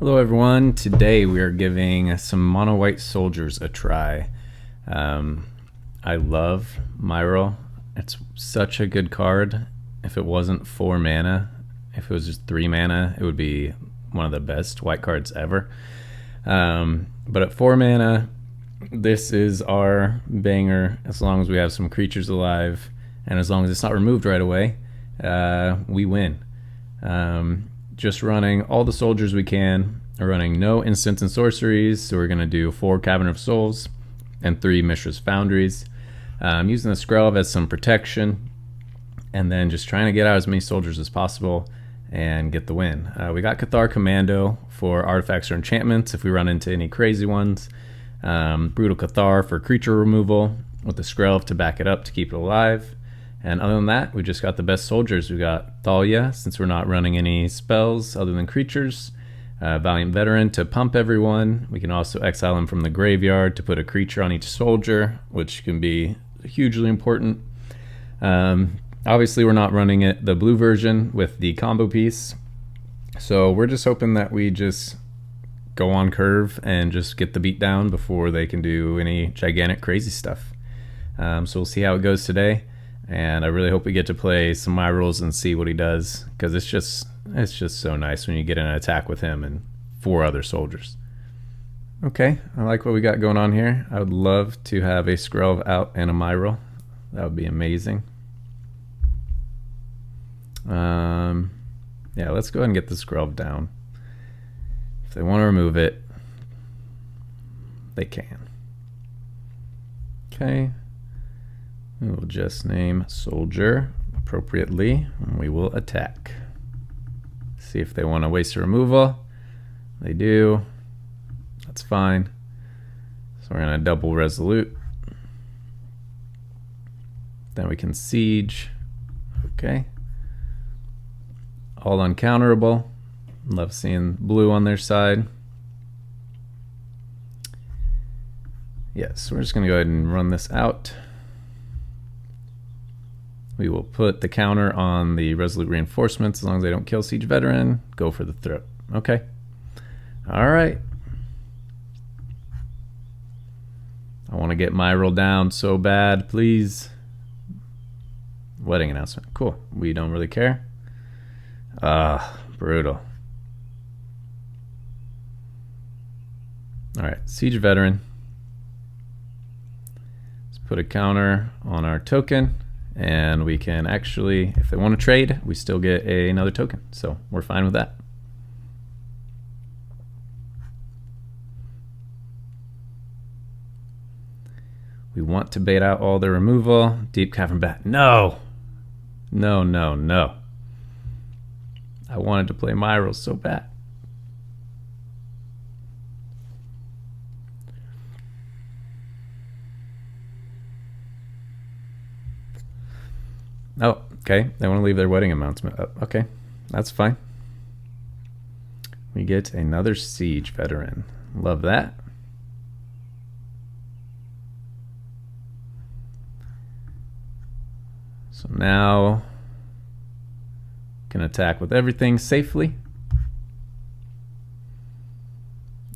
Hello everyone, today we are giving some mono white soldiers a try. I love Myrel. It's such a good card. If it wasn't 4 mana, if it was just 3 mana, it would be one of the best white cards ever. But at 4 mana, this is our banger as long as we have some creatures alive, and as long as it's not removed right away, we win. Just running all the soldiers we can. We're running no instants and sorceries, so we're going to do 4 Cavern of Souls and 3 Mishra's Foundries. Using the Skrelv as some protection, and then just trying to get out as many soldiers as possible and get the win. We got Cathar Commando for artifacts or enchantments if we run into any crazy ones. Brutal Cathar for creature removal with the Skrelv to back it up to keep it alive. And other than that, we just got the best soldiers. We got Thalia, since we're not running any spells other than creatures. Valiant Veteran to pump everyone. We can also exile him from the graveyard to put a creature on each soldier, which can be hugely important. Obviously, we're not running it the blue version with the combo piece. So we're just hoping that we just go on curve and just get the beat down before they can do any gigantic crazy stuff. So we'll see how it goes today. And I really hope we get to play some Myrels and see what he does, because it's just so nice when you get an attack with him and 4 other soldiers. Okay, I like what we got going on here. I would love to have a Skrelv out and a Myrel. That would be amazing. Yeah, let's go ahead and get the Skrelv down. If they want to remove it, they can. Okay. We will just name soldier appropriately, and we will attack. See if they want to waste a removal. They do. That's fine. So we're going to double resolute. Then we can siege. Okay. All uncounterable. Love seeing blue on their side. Yes, we're just going to go ahead and run this out. We will put the counter on the Resolute Reinforcements as long as they don't kill Siege Veteran. Go for the throat. Okay. All right. I want to get Myrel down so bad, please. Wedding announcement. Cool. We don't really care. Brutal. All right. Siege Veteran. Let's put a counter on our token. And we can actually, if they want to trade, we still get another token. So we're fine with that. We want to bait out all the removal. Deep Cavern Bat. No! No, no, no. I wanted to play Myrel so bad. Oh, okay. They want to leave their wedding announcement up. Okay, that's fine. We get another Siege Veteran. Love that. So now can attack with everything safely.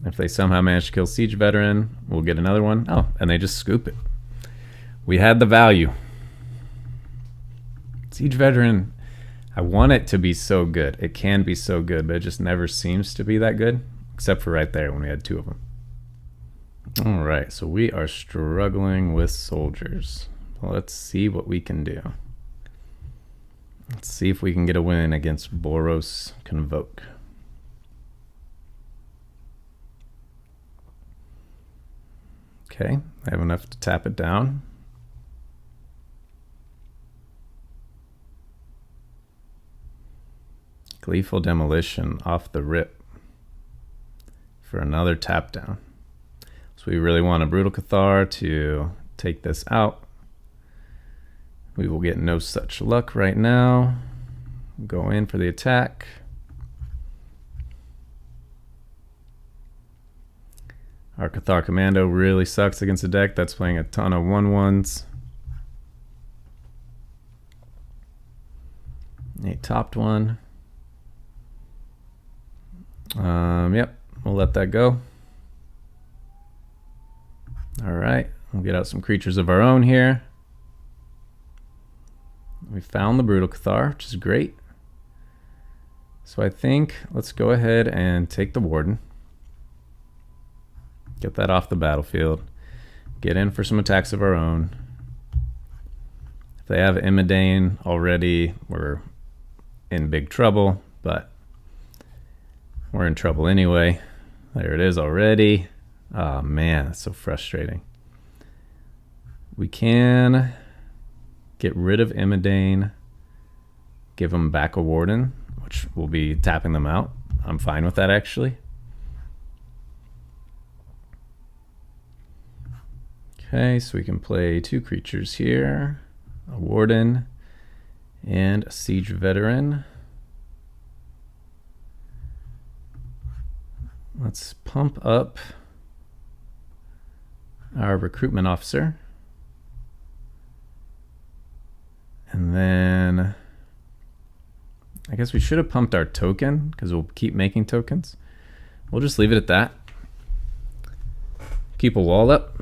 If they somehow manage to kill Siege Veteran, we'll get another one. Oh, and they just scoop it. We had the value. Siege Veteran, I want it to be so good. It can be so good, but it just never seems to be that good, except for right there when we had 2 of them. All right, so we are struggling with soldiers. Let's see what we can do. Let's see if we can get a win against Boros Convoke. Okay, I have enough to tap it down. Gleeful Demolition off the rip for another tap down. So we really want a Brutal Cathar to take this out. We will get no such luck right now. Go in for the attack. Our Cathar Commando really sucks against a deck that's playing a ton of 1/1s. A topped one. Yep, we'll let that go. All right, we'll get out some creatures of our own here. We found the Brutal Cathar, which is great. So I think let's go ahead and take the Warden. Get that off the battlefield. Get in for some attacks of our own. If they have Imidane already, we're in big trouble, but we're in trouble anyway. There it is already. Oh man, that's so frustrating. We can get rid of Imidane, give them back a Warden, which will be tapping them out. I'm fine with that actually. Okay, so we can play 2 creatures here, a Warden and a Siege Veteran. Let's pump up our Recruitment Officer. And then I guess we should have pumped our token because we'll keep making tokens. We'll just leave it at that. Keep a wall up.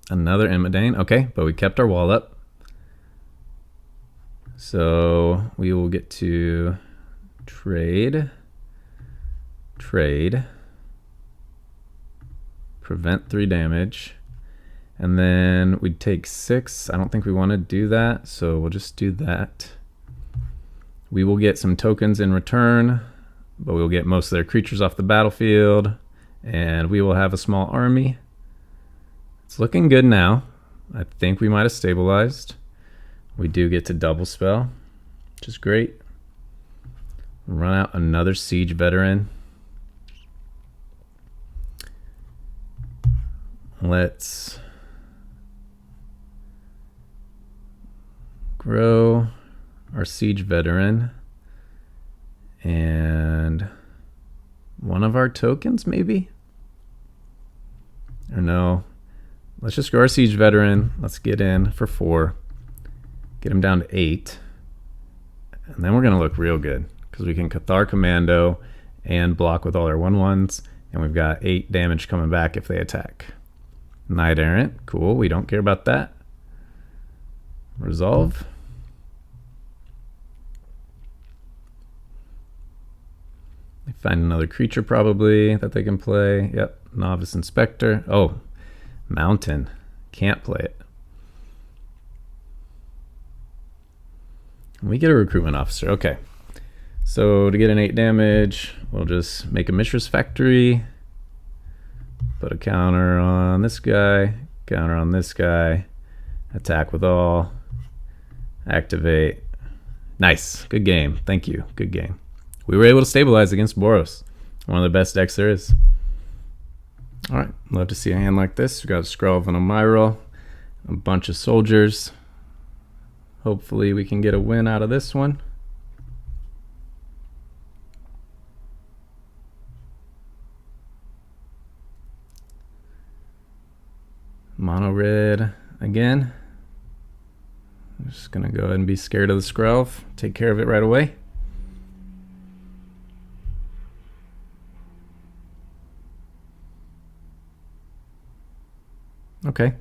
Another Imidane. Okay, but we kept our wall up. So we will get to trade, prevent 3 damage, and then we'd take 6. I don't think we want to do that, so we'll just do that. We will get some tokens in return, but we'll get most of their creatures off the battlefield, and we will have a small army. It's looking good now. I think we might have stabilized. We do get to double spell, which is great. Run out another Siege Veteran. Let's grow our Siege Veteran and one of our tokens maybe? Or no, let's just grow our Siege Veteran. Let's get in for 4. Get him down to 8. And then we're going to look real good because we can Cathar Commando and block with all our 1/1s. And we've got 8 damage coming back if they attack. Knight Errant. Cool. We don't care about that. Resolve. They find another creature probably that they can play. Yep. Novice Inspector. Oh, Mountain. Can't play it. We get a Recruitment Officer. Okay. So to get an 8 damage, we'll just make a Mishra's Factory. Put a counter on this guy. Counter on this guy. Attack with all. Activate. Nice. Good game. Thank you. Good game. We were able to stabilize against Boros. One of the best decks there is. Alright. Love to see a hand like this. We got a Skrelv and a Myrel. A bunch of soldiers. Hopefully we can get a win out of this one. Mono red again. I'm just gonna go ahead and be scared of the Skrelv. Take care of it right away. Okay.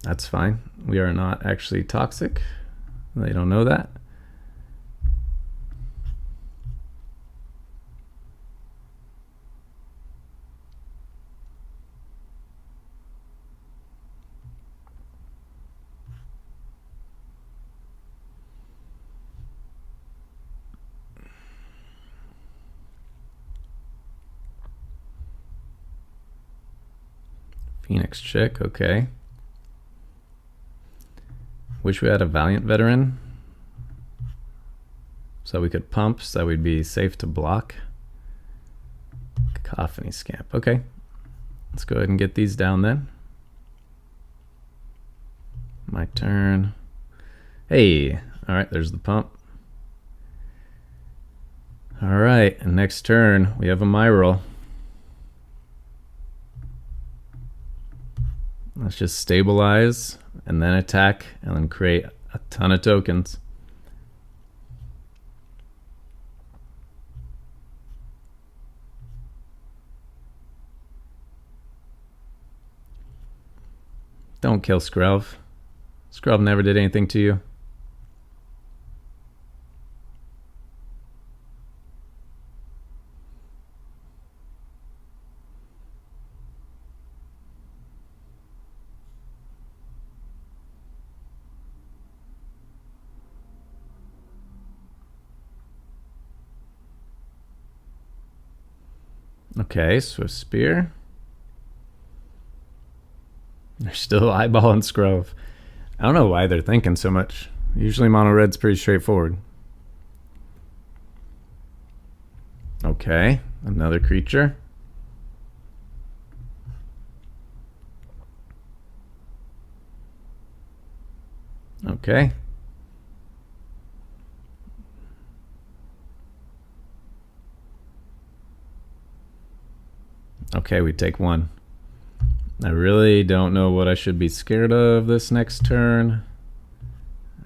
That's fine. We are not actually toxic. They don't know that. Phoenix Chick, okay. Wish we had a Valiant Veteran so we could pump, so we'd be safe to block. Cacophony Scamp, okay. Let's go ahead and get these down then. My turn. Hey, all right, there's the pump. All right, and next turn we have a Myrel. Let's just stabilize and then attack and then create a ton of tokens. Don't kill Skrelv. Skrelv never did anything to you. Okay, Swift Spear. They're still eyeballing Skrelv. I don't know why they're thinking so much. Usually mono red's pretty straightforward. Okay, another creature. Okay. Okay, we take one. I really don't know what I should be scared of this next turn.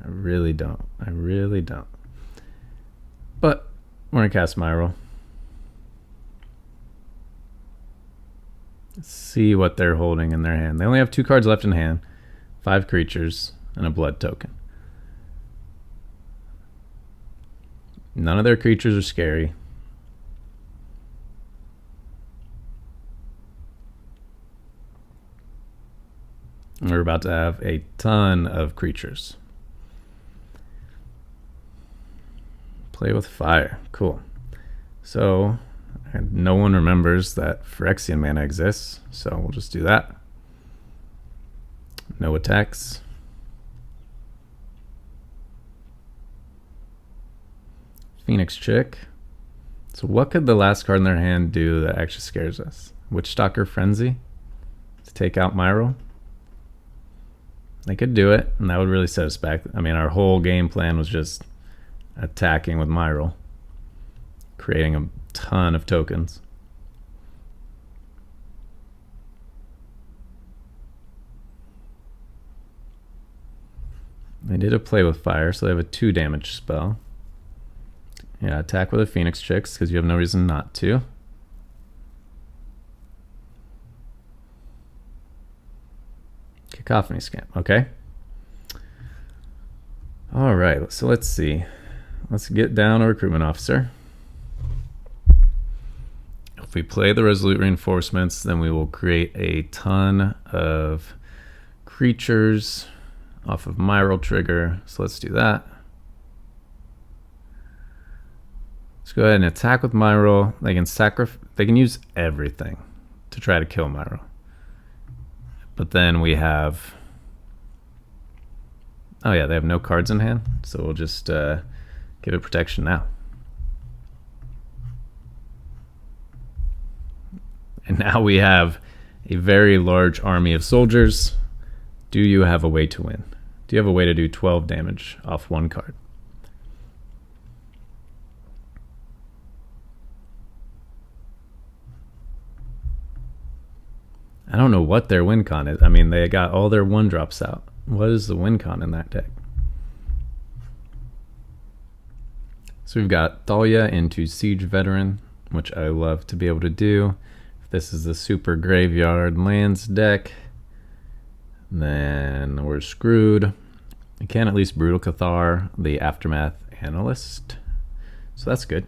I really don't. I really don't. But we're gonna cast Myrel. Let's see what they're holding in their hand. They only have 2 cards left in hand, 5 creatures, and a blood token. None of their creatures are scary. We're about to have a ton of creatures. Play with fire. Cool. So no one remembers that Phyrexian mana exists, so we'll just do that. No attacks. Phoenix Chick. So what could the last card in their hand do that actually scares us? Witchstalker Frenzy to take out Myrel. They could do it, and that would really set us back. I mean, our whole game plan was just attacking with Myrel, creating a ton of tokens. They did a play with fire, so they have a 2 damage spell. Yeah, attack with a Phoenix Chicks, because you have no reason not to. Cacophony Scamp, okay. All right, so let's see. Let's get down a recruitment officer. If we play the Resolute Reinforcements, then we will create a ton of creatures off of Myrel trigger. So let's do that. Let's go ahead and attack with Myrel. They can use everything to try to kill Myrel. But then we have, oh yeah, they have no cards in hand, so we'll just give it protection now. And now we have a very large army of soldiers. Do you have a way to win? Do you have a way to do 12 damage off 1 card? I don't know what their win con is. I mean, they got all their 1-drops out. What is the win con in that deck? So we've got Thalia into Siege Veteran, which I love to be able to do. If this is the super graveyard lands deck, then we're screwed. We can at least Brutal Cathar the Aftermath Analyst. So that's good.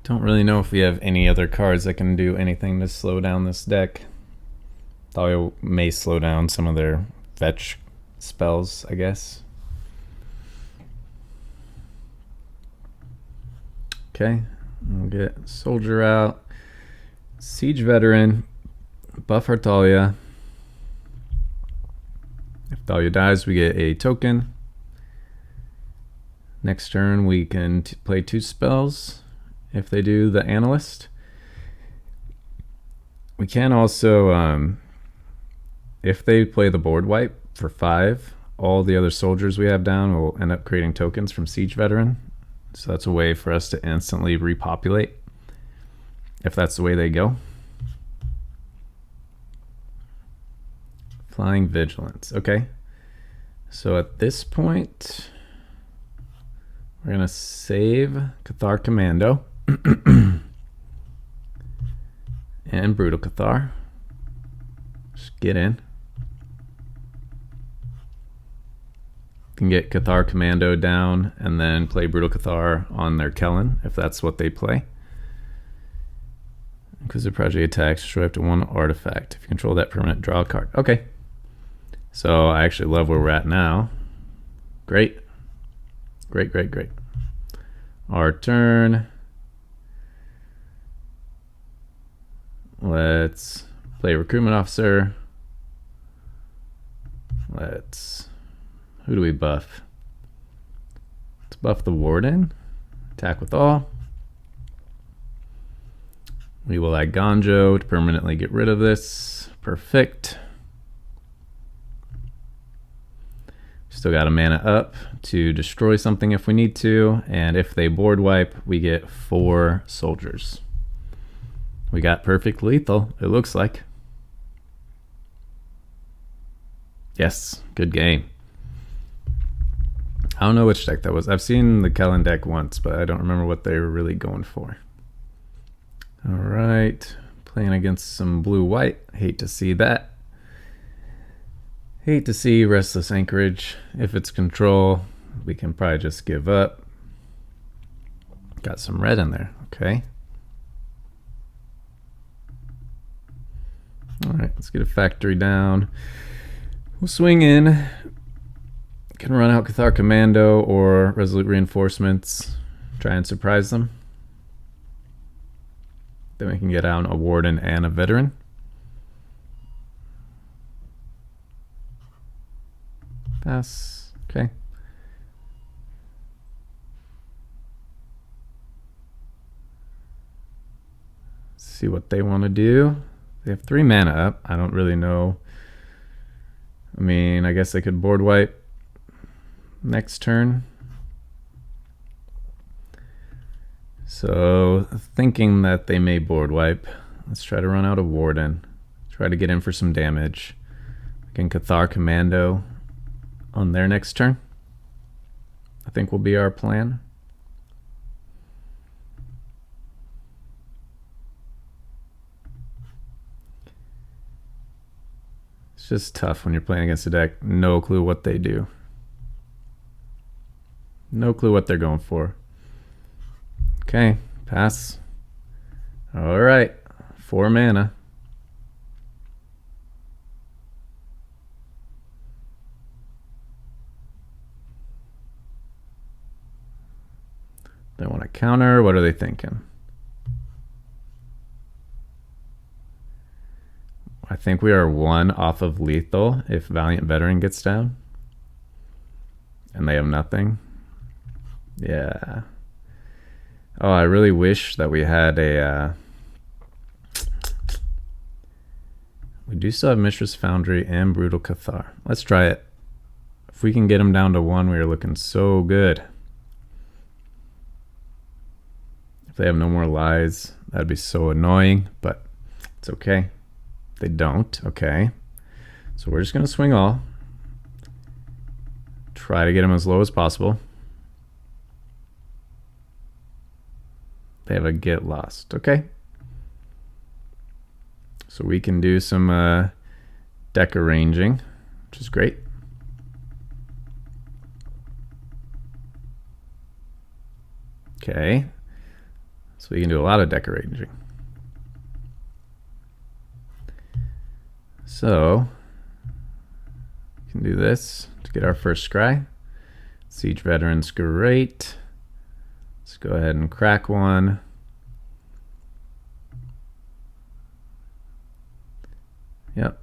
Don't really know if we have any other cards that can do anything to slow down this deck. Thalia may slow down some of their fetch spells, I guess. Okay, we'll get Soldier out. Siege Veteran, buff our Thalia. If Thalia dies, we get a token. Next turn, we can play 2 spells. If they do the Analyst, we can also, if they play the board wipe for 5, all the other soldiers we have down will end up creating tokens from Siege Veteran. So that's a way for us to instantly repopulate, if that's the way they go. Flying Vigilance, okay. So at this point, we're gonna save Cathar Commando. And Brutal Cathar. Just get in. Can get Cathar Commando down and then play Brutal Cathar on their Kellen if that's what they play. Because the project attacks, destroy up to one artifact. If you control that permanent, draw a card. Okay. So I actually love where we're at now. Great. Great, great, great. Our turn. Let's play Recruitment Officer. Who do we buff? Let's buff the Warden. Attack with all. We will add Ganjo to permanently get rid of this. Perfect. Still got a mana up to destroy something if we need to. And if they board wipe, we get 4 soldiers. We got perfect lethal, it looks like. Yes, good game. I don't know which deck that was. I've seen the Kellen deck once, but I don't remember what they were really going for. All right, playing against some blue-white. Hate to see that. Hate to see Restless Anchorage. If it's control, we can probably just give up. Got some red in there, okay. All right, let's get a factory down. We'll swing in. Can run out Cathar Commando or Resolute Reinforcements. Try and surprise them. Then we can get out a Warden and a Veteran. Pass. Okay. Let's see what they want to do. They have 3 mana up. I don't really know. I mean, I guess they could board wipe next turn. So, thinking that they may board wipe, let's try to run out a Warden. Try to get in for some damage. We can Cathar Commando on their next turn. I think will be our plan. It's just tough when you're playing against a deck. No clue what they do. No clue what they're going for. Okay, pass. All right, 4 mana. They want to counter. What are they thinking? I think we are 1 off of lethal if Valiant Veteran gets down. And they have nothing. Yeah. Oh, I really wish that we had a... we do still have Mistress Foundry and Brutal Cathar. Let's try it. If we can get them down to 1, we are looking so good. If they have no more lies, that'd be so annoying, but it's okay. They don't, okay. So we're just gonna swing all. Try to get them as low as possible. They have a get lost, okay. So we can do some deck arranging, which is great. Okay, so we can do a lot of deck arranging. So we can do this to get our first scry. Siege Veteran's great. Let's go ahead and crack one. Yep.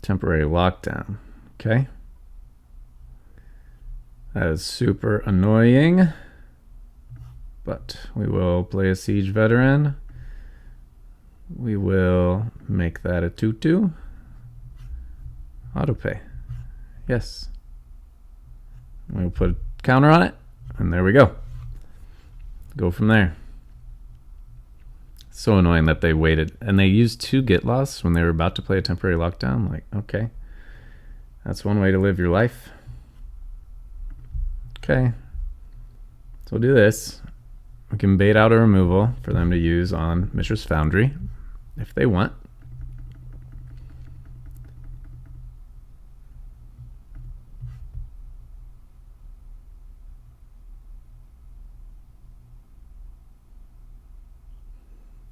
Temporary lockdown. Okay. That is super annoying. But we will play a Siege Veteran. We will make that a 2/2. Autopay. Yes. We'll put a counter on it, and there we go. Go from there. So annoying that they waited. And they used 2 get lost when they were about to play a temporary lockdown. Like, okay. That's one way to live your life. Okay. we'll do this. We can bait out a removal for them to use on Mishra's Foundry if they want.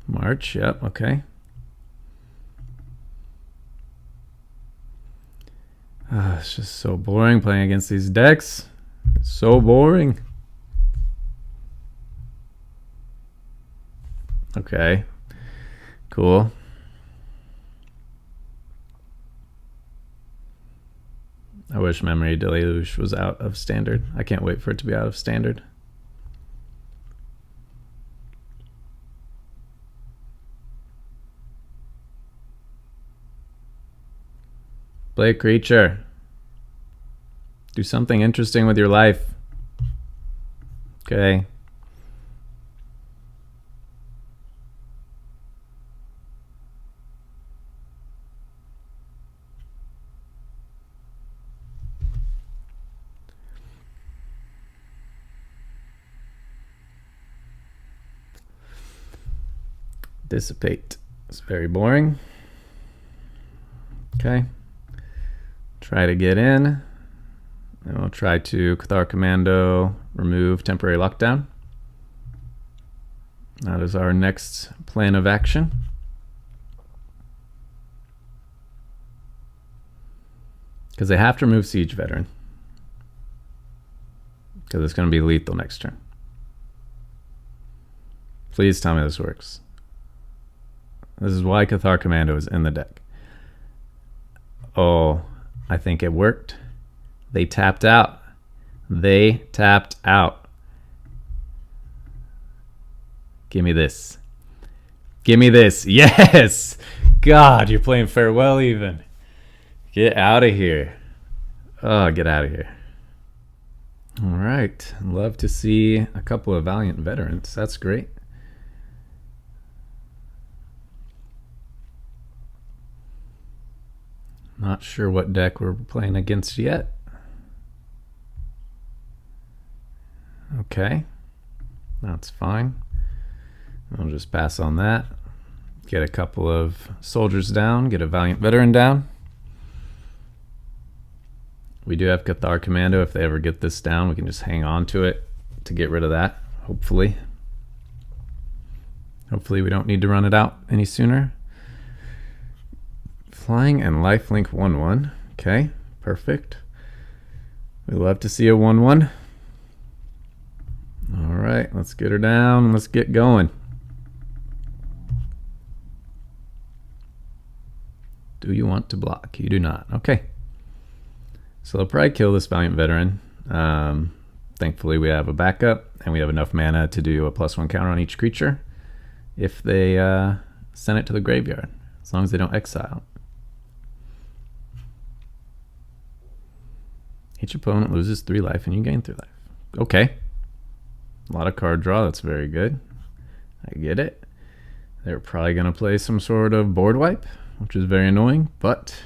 March, yep, okay. It's just so boring playing against these decks. It's so boring. Okay, cool. I wish Memory Deluge was out of standard. I can't wait for it to be out of standard. Play a creature. Do something interesting with your life. Okay. Dissipate. It's very boring. Okay. Try to get in. And we'll try to Cathar Commando, remove temporary lockdown. That is our next plan of action. Because they have to remove Siege Veteran. Because it's going to be lethal next turn. Please tell me this works. This is why Cathar Commando is in the deck. Oh, I think it worked. They tapped out. They tapped out. Give me this. Give me this. Yes! God, you're playing Farewell even. Get out of here. Oh, get out of here. All right. Love to see a couple of Valiant Veterans. That's great. Not sure what deck we're playing against yet. Okay, that's fine. I'll just pass on that. Get a couple of soldiers down, get a Valiant Veteran down. We do have Cathar Commando. If they ever get this down, we can just hang on to it to get rid of that, hopefully. Hopefully we don't need to run it out any sooner. Flying and lifelink 1/1. Okay, perfect. We love to see a 1/1. All right, let's get her down. Let's get going. Do you want to block? You do not. Okay. So they'll probably kill this Valiant Veteran. Thankfully, we have a backup, and we have enough mana to do a +1 counter on each creature if they send it to the graveyard, as long as they don't exile. Each opponent loses 3 life, and you gain 3 life. Okay. A lot of card draw. That's very good. I get it. They're probably going to play some sort of board wipe, which is very annoying, but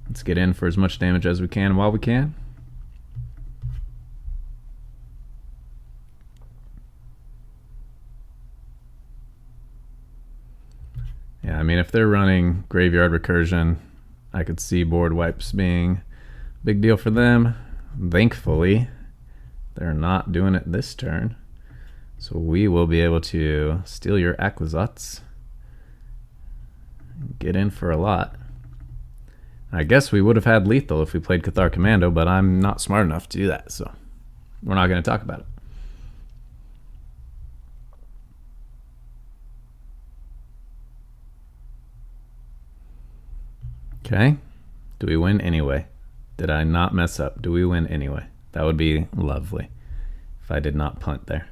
let's get in for as much damage as we can while we can. Yeah, I mean, if they're running Graveyard Recursion, I could see board wipes being a big deal for them. Thankfully, they're not doing it this turn. So we will be able to steal your Acquisats. Get in for a lot. I guess we would have had lethal if we played Cathar Commando, but I'm not smart enough to do that, so we're not going to talk about it. Okay. Do we win anyway? Did I not mess up? Do we win anyway? That would be lovely if I did not punt there.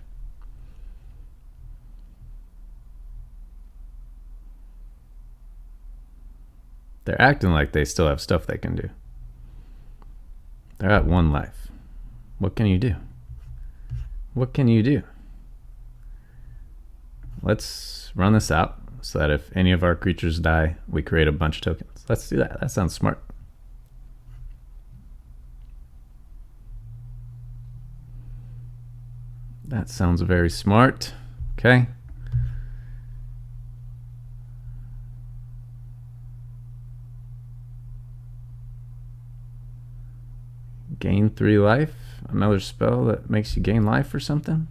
They're acting like they still have stuff they can do. They're at 1 life. What can you do? What can you do? Let's run this out so that if any of our creatures die, we create a bunch of tokens. Let's do that. That sounds smart. That sounds very smart. Okay. Gain 3 life. Another spell that makes you gain life or something.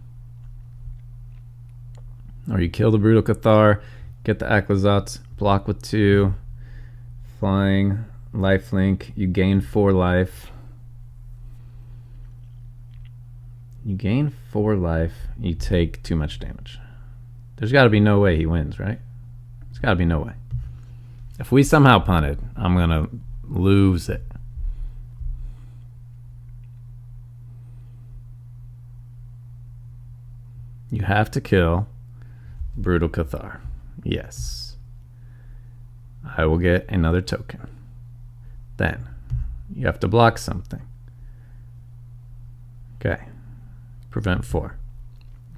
Or you kill the Brutal Cathar, get the Acquisats, block with 2, flying, lifelink, you gain 4 life. You gain 4 life, you take too much damage. There's got to be no way he wins, right? There's got to be no way. If we somehow punt it, I'm going to lose it. You have to kill Brutal Cathar. Yes. I will get another token. Then you have to block something. Okay. Prevent 4.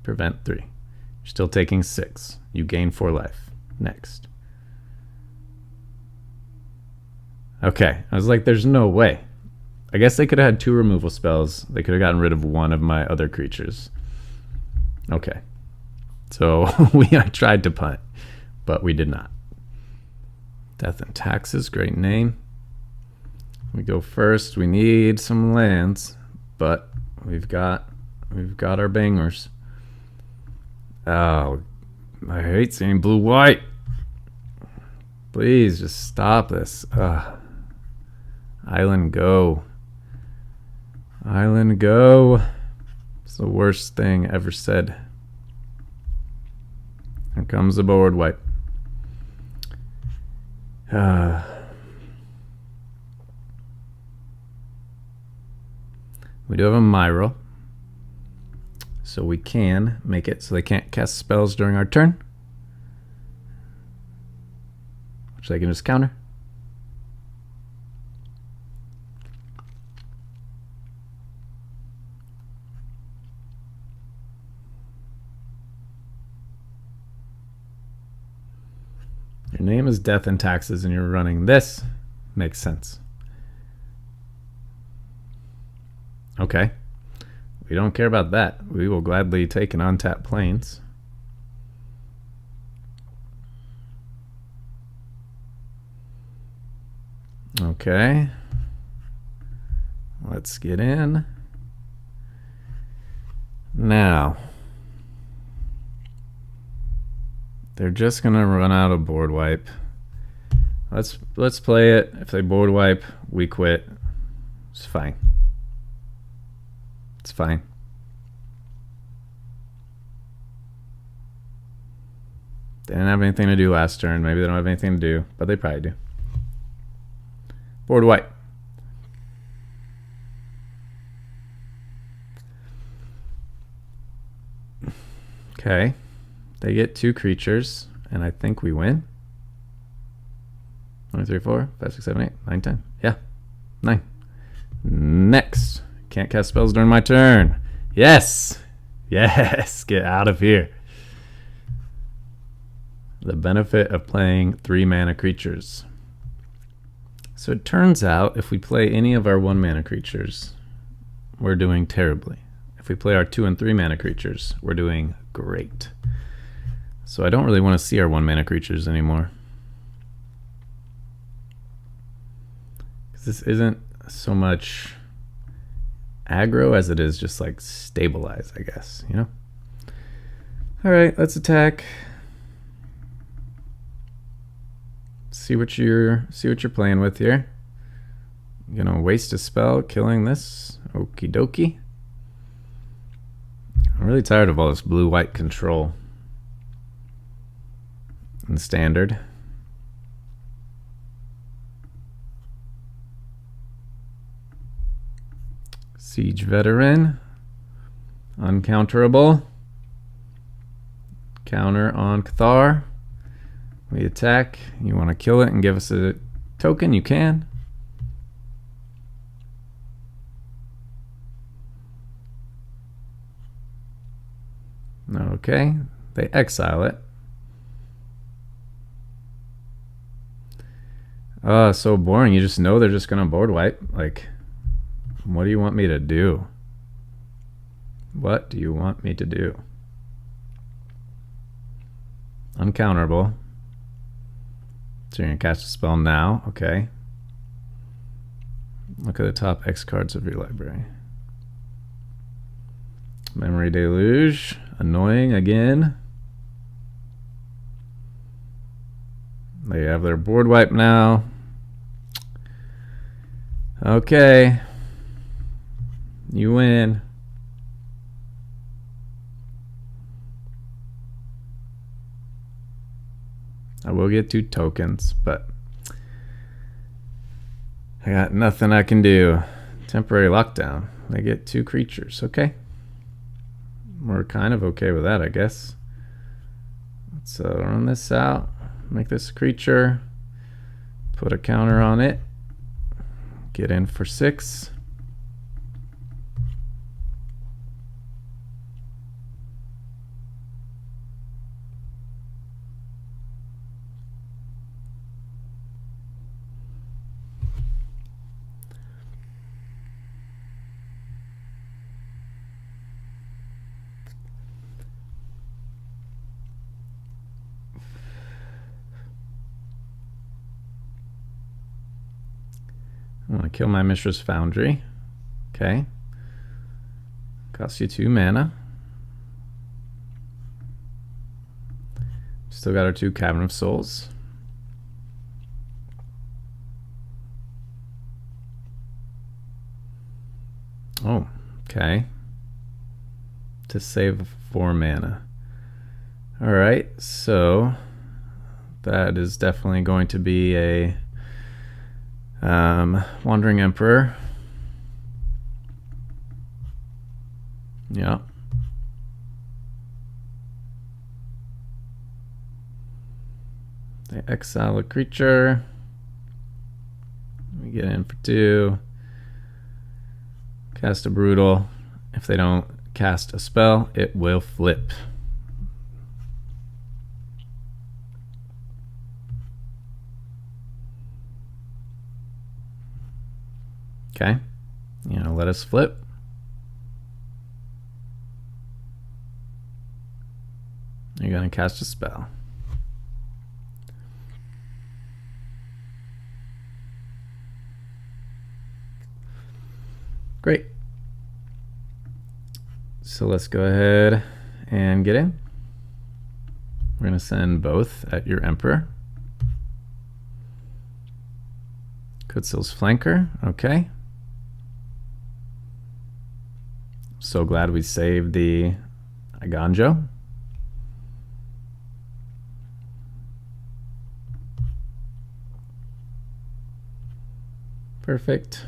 Prevent 3. You're still taking 6. You gain 4 life. Next. Okay. I was like, there's no way. I guess they could have had 2 removal spells. They could have gotten rid of 1 of my other creatures. Okay. So I tried to punt, but we did not. Death and Taxes, great name. We go first. We need some lands, but we've got our bangers. Oh, I hate seeing blue-white. Please just stop this. Island go. Island go. It's the worst thing ever said. Here comes the board wipe. We do have a Myrel, so we can make it so they can't cast spells during our turn, which they can just counter. Your name is Death and Taxes and you're running this. Makes sense. Okay. We don't care about that. We will gladly take an untapped Plains. Okay. Let's get in. Now. They're just gonna run out of board wipe. Let's play it. If they board wipe, we quit. It's fine. It's fine. They didn't have anything to do last turn. Maybe they don't have anything to do, but they probably do. Board wipe. Okay. They get 2 creatures, and I think we win. 1, 2, 3, 4, 5, 6, 7, 8, 9, 10. Yeah, 9. Next. Can't cast spells during my turn. Yes! Yes! Get out of here. The benefit of playing 3 mana creatures. So it turns out if we play any of our 1 mana creatures, we're doing terribly. If we play our 2 and 3 mana creatures, we're doing great. So I don't really want to see our 1 mana creatures anymore. Because this isn't so much aggro as it is just like stabilize, I guess, you know? Alright, let's attack. See what you're playing with here. You're gonna waste a spell killing this. Okie dokie. I'm really tired of all this blue-white control. And standard. Siege Veteran. Uncounterable. Counter on Cathar. We attack. You want to kill it and give us a token? You can. Okay. They exile it. So boring. You just know they're just gonna board wipe. Like, what do you want me to do? What do you want me to do? Uncounterable. So you're going to cast a spell now. Okay. Look at the top X cards of your library. Memory Deluge. Annoying again. They have their board wipe now. Okay. You win. I will get 2 tokens, but I got nothing I can do. Temporary lockdown. They get 2 creatures. Okay. We're kind of okay with that, I guess. Let's run this out. Make this a creature. Put a counter on it. Get in for 6. I'm going to kill my Mishra's Foundry. Okay. Costs you 2 mana. Still got our 2 Cavern of Souls. Oh, okay. To save 4 mana. Alright, so that is definitely going to be a Wandering Emperor. Yeah. They exile a creature. We get in for 2. Cast a Brutal. If they don't cast a spell, it will flip. Okay, let us flip. You're going to cast a spell. Great. So let's go ahead and get in. We're going to send both at your Emperor. Kutsil's Flanker, okay. So glad we saved the Aganjo. Perfect.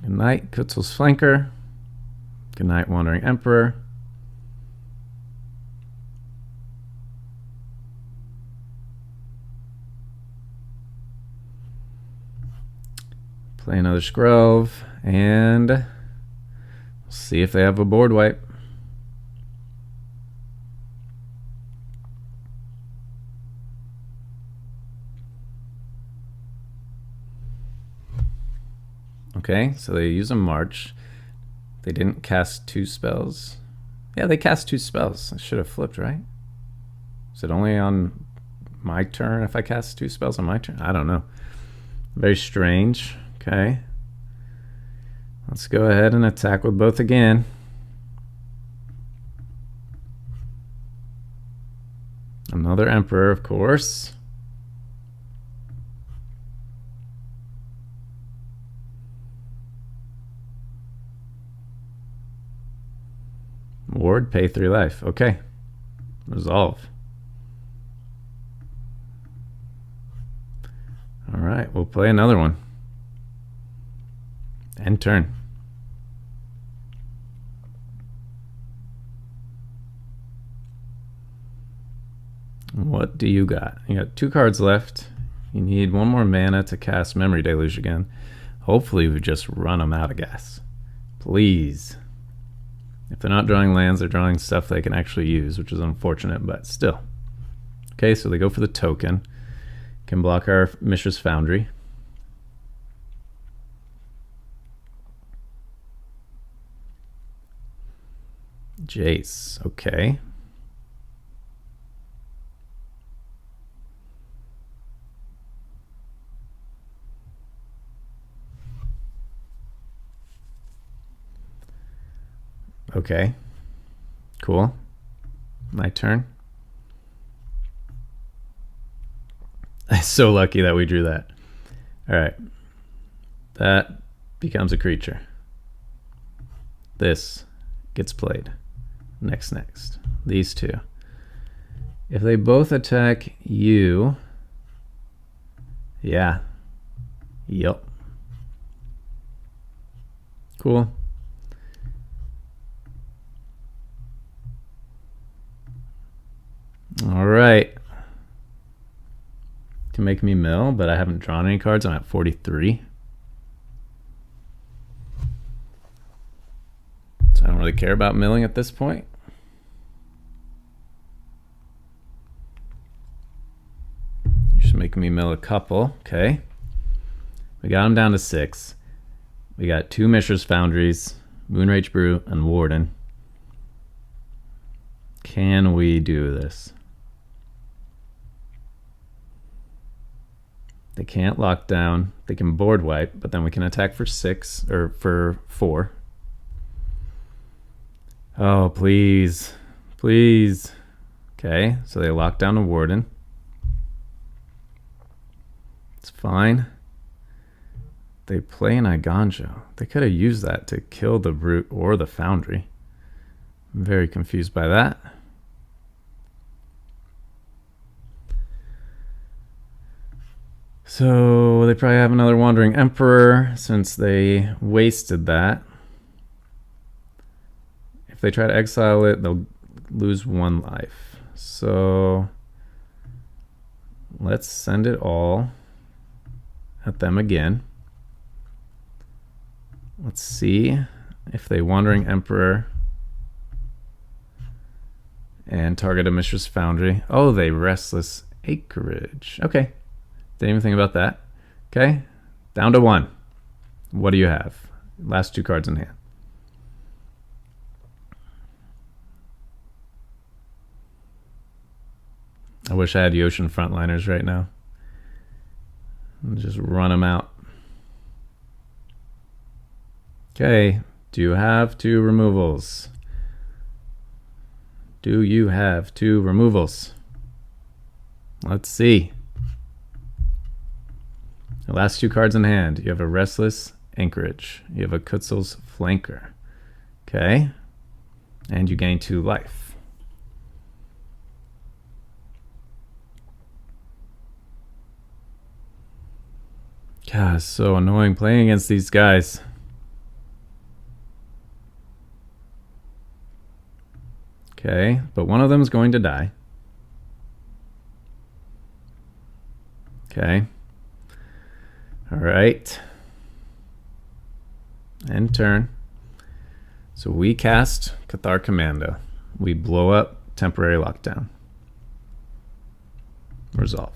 Good night, Kutsil's Flanker. Good night, Wandering Emperor. Play another Skrelv, and we'll see if they have a board wipe. Okay, so they use a March. They didn't cast 2 spells. Yeah, they cast 2 spells. I should have flipped, right? Is it only on my turn if I cast 2 spells on my turn? I don't know. Very strange. Okay. Let's go ahead and attack with both again. Another Emperor, of course. Ward, pay 3 life. Okay. Resolve. All right, we'll play another one. End turn. What do you got? You got 2 cards left. You need 1 more mana to cast Memory Deluge again. Hopefully we just run them out of gas. Please. If they're not drawing lands, they're drawing stuff they can actually use, which is unfortunate, but still. Okay, so they go for the token. Can block our Mishra's Foundry. Jace, okay. Okay, cool. My turn. I'm so lucky that we drew that. All right, that becomes a creature. This gets played. Next. These two. If they both attack you, yeah. Yep. Cool. All right. To make me mill, but I haven't drawn any cards. I'm at 43. So I don't really care about milling at this point. You're just making me mill a couple. Okay. We got them down to 6. We got 2 Mishra's Foundries, Moonrage Brew, and Warden. Can we do this? They can't lock down. They can board wipe, but then we can attack for 6 or for 4. Oh, please. Please. Okay, so they lock down a Warden. It's fine. They play an Iganjo. They could have used that to kill the Brute or the Foundry. I'm very confused by that. So they probably have another Wandering Emperor since they wasted that. If they try to exile it, they'll lose 1 life. So let's send it all at them again. Let's see if they Wandering Emperor and target a Mishra's Foundry. Oh, they Restless Acreage. Okay. Didn't even think about that. Okay. Down to 1. What do you have? Last 2 cards in hand. I wish I had Yotian Frontliners right now. Just run them out. Okay. Do you have 2 removals? Do you have 2 removals? Let's see. The last 2 cards in hand. You have a Restless Anchorage. You have a Kutzel's Flanker. Okay. And you gain 2 life. God, it's so annoying playing against these guys. Okay, but one of them is going to die. Okay. All right. End turn. So we cast Cathar Commando. We blow up Temporary Lockdown. Resolve.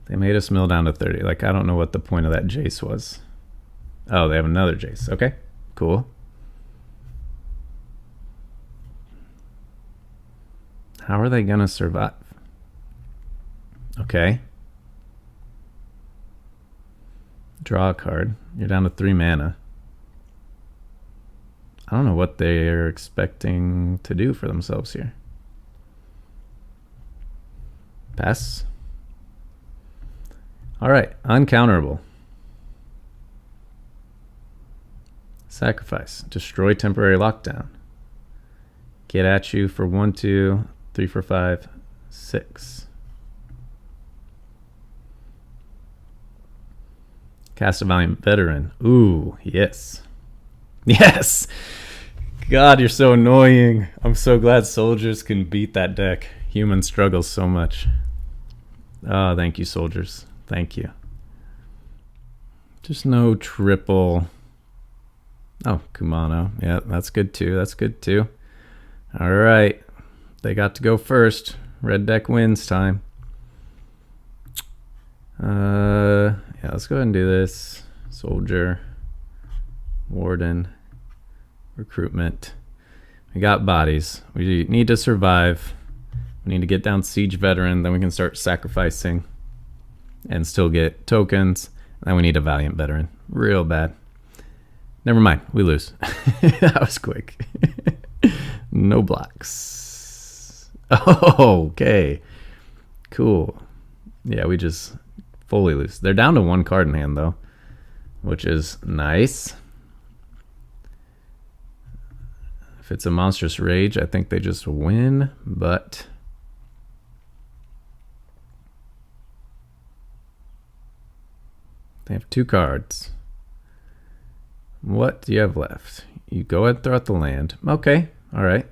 They made us mill down to 30. Like, I don't know what the point of that Jace was. Oh, they have another Jace. Okay, cool. How are they gonna survive? Okay. Draw a card. You're down to 3 mana. I don't know what they're expecting to do for themselves here. Pass. Alright, uncounterable. Sacrifice. Destroy Temporary Lockdown. Get at you for 1, 2, 3, 4, 5, 6. Cast a Valiant Veteran. Ooh, yes. Yes! God, you're so annoying. I'm so glad soldiers can beat that deck. Human struggles so much. Oh, thank you, soldiers. Thank you. Just no triple. Oh, Kumano. Yeah, that's good too. That's good too. All right. They got to go first. Red deck wins time. Yeah, let's let's go ahead and do this. Soldier, warden, recruitment. We got bodies. We need to survive. We need to get down siege veteran, then we can start sacrificing and still get tokens. And then we need a valiant veteran. Real bad. Never mind, we lose. That was quick. No blocks. Oh, okay. Cool. Yeah, we just fully lose. They're down to 1 card in hand, though, which is nice. If it's a monstrous rage, I think they just win, but they have 2 cards. What do you have left? You go ahead and throw out the land. Okay, all right.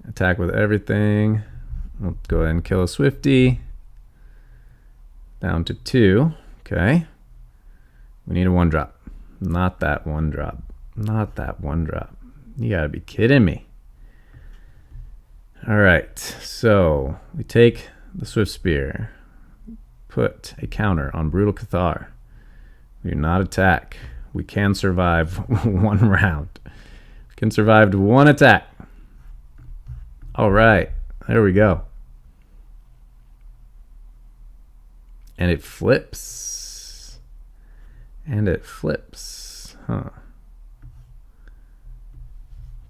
Attack with everything. We'll go ahead and kill a Swifty. Down to 2. Okay. We need a 1-drop. Not that 1-drop. Not that 1-drop. You gotta be kidding me. All right, so we take the Swift Spear. Put a counter on Brutal Cathar. We do not attack. We can survive 1 round. We can survive 1 attack. All right, there we go. And it flips. And it flips. Huh.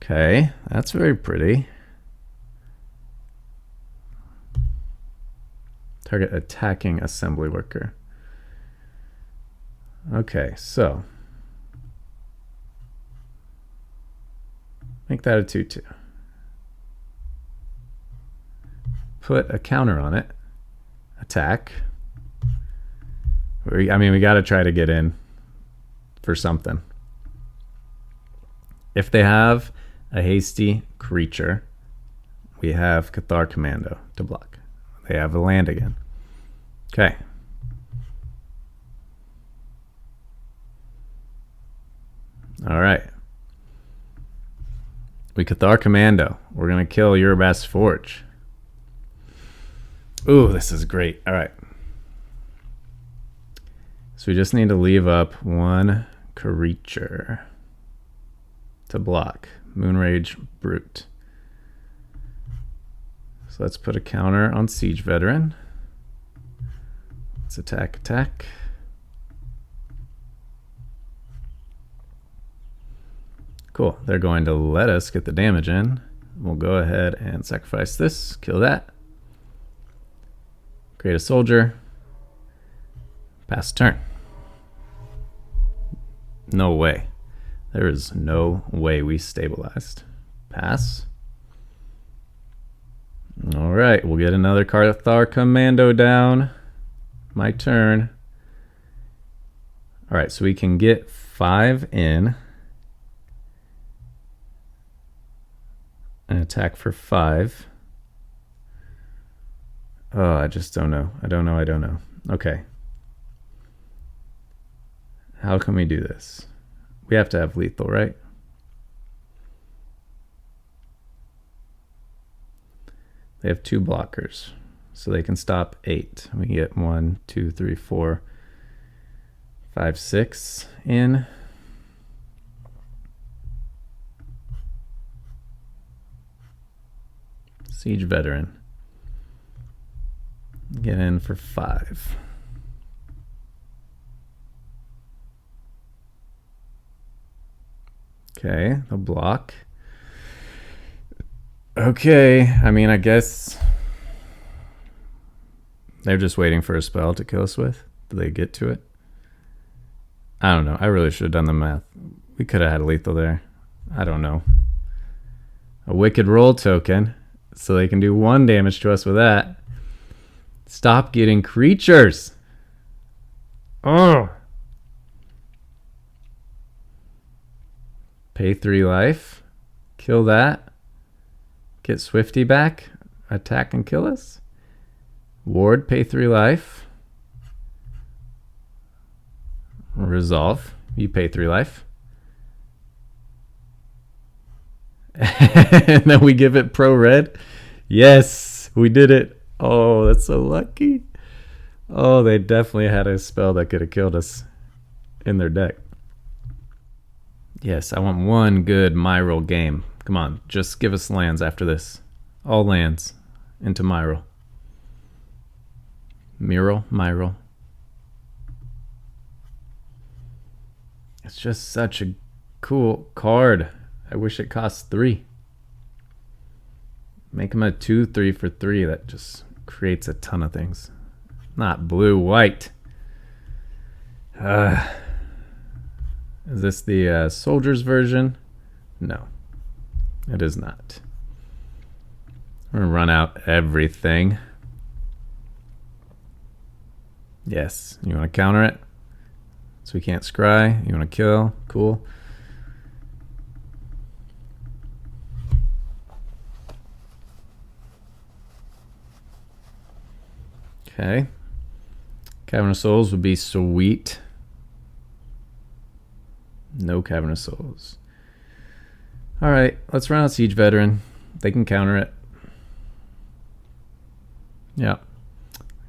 Okay, that's very pretty. Target attacking assembly worker. Okay, so make that a 2/2. Put a counter on it. Attack. I mean, we got to try to get in for something. If they have a hasty creature, we have Cathar Commando to block. They have a land again. Okay. All right. We Cathar Commando. We're going to kill Urabas Forge. Ooh, this is great. All right. So we just need to leave up 1 creature to block. Moonrage Brute. So let's put a counter on Siege Veteran. Let's attack, attack. Cool. They're going to let us get the damage in. We'll go ahead and sacrifice this, kill that. Create a soldier. Pass turn. No way. There is no way we stabilized. Pass. All right, we'll get another Cathar Commando down. My turn. All right, so we can get 5 in. And attack for 5. Oh, I just don't know. I don't know. Okay. How can we do this? We have to have lethal, right? They have 2 blockers, so they can stop 8. We can get 1, 2, 3, 4, 5, 6 in. Siege Veteran. Get in for 5. Okay, the block. Okay, I mean, I guess they're just waiting for a spell to kill us with. Do they get to it? I don't know. I really should have done the math. We could have had lethal there. I don't know. A Wicked Roll token, so they can do 1 damage to us with that. Stop getting creatures. Oh. Pay 3 life. Kill that. Get Swifty back. Attack and kill us. Ward, pay 3 life. Resolve. You pay 3 life. And then we give it pro red. Yes, we did it. Oh, that's so lucky. Oh, they definitely had a spell that could have killed us in their deck. Yes, I want one good Myrel game. Come on, just give us lands after this. All lands into Myrel. Myrel. It's just such a cool card. I wish it cost 3. Make him a 2/3 for 3. That just creates a ton of things. Not blue-white. Is this the soldiers version? No, it is not. We're gonna run out everything. Yes, you want to counter it? So we can't scry. You want to kill? Cool. Okay. Cavern of Souls would be sweet. No Cavern of Souls. All right, let's run out Siege Veteran. They can counter it. Yeah.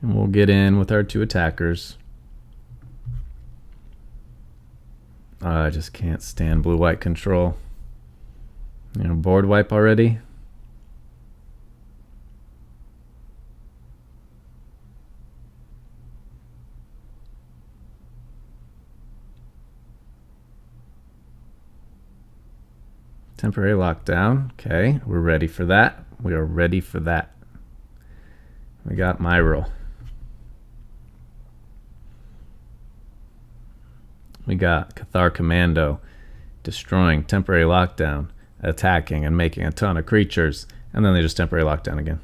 And we'll get in with our 2 attackers. I just can't stand blue-white control. You know, board wipe already. Temporary lockdown. Okay, we're ready for that. We are ready for that. We got Myrel. We got Cathar Commando, destroying, temporary lockdown, attacking, and making a ton of creatures, and then they just temporary lockdown again.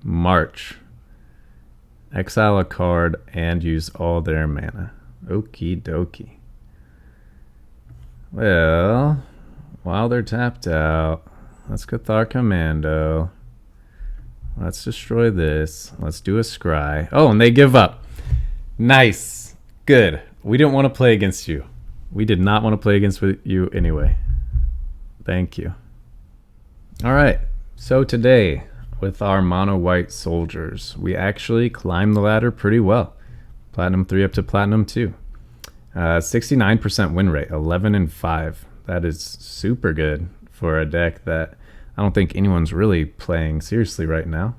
March. Exile a card and use all their mana. Okie dokie. Well, while they're tapped out, let's Cathar Commando. Let's destroy this. Let's do a scry. Oh, and they give up. Nice. Good. We didn't want to play against you. We did not want to play against you anyway. Thank you. All right. So today, with our mono-white soldiers, we actually climbed the ladder pretty well. Platinum 3 up to Platinum 2. 69% win rate, 11-5. That is super good for a deck that I don't think anyone's really playing seriously right now.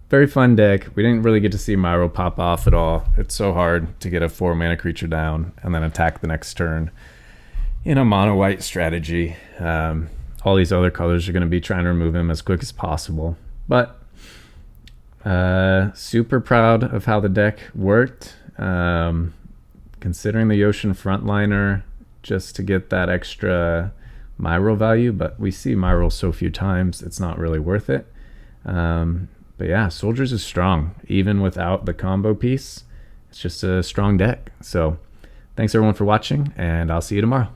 Very fun deck. We didn't really get to see Myrel pop off at all. It's so hard to get a 4-mana creature down and then attack the next turn in a mono-white strategy. All these other colors are going to be trying to remove him as quick as possible. But super proud of how the deck worked. Considering the Yotian Frontliner just to get that extra Myrel value, but we see Myrel so few times it's not really worth it. But yeah, Soldiers is strong even without the combo piece. It's just a strong deck. So thanks everyone for watching, and I'll see you tomorrow.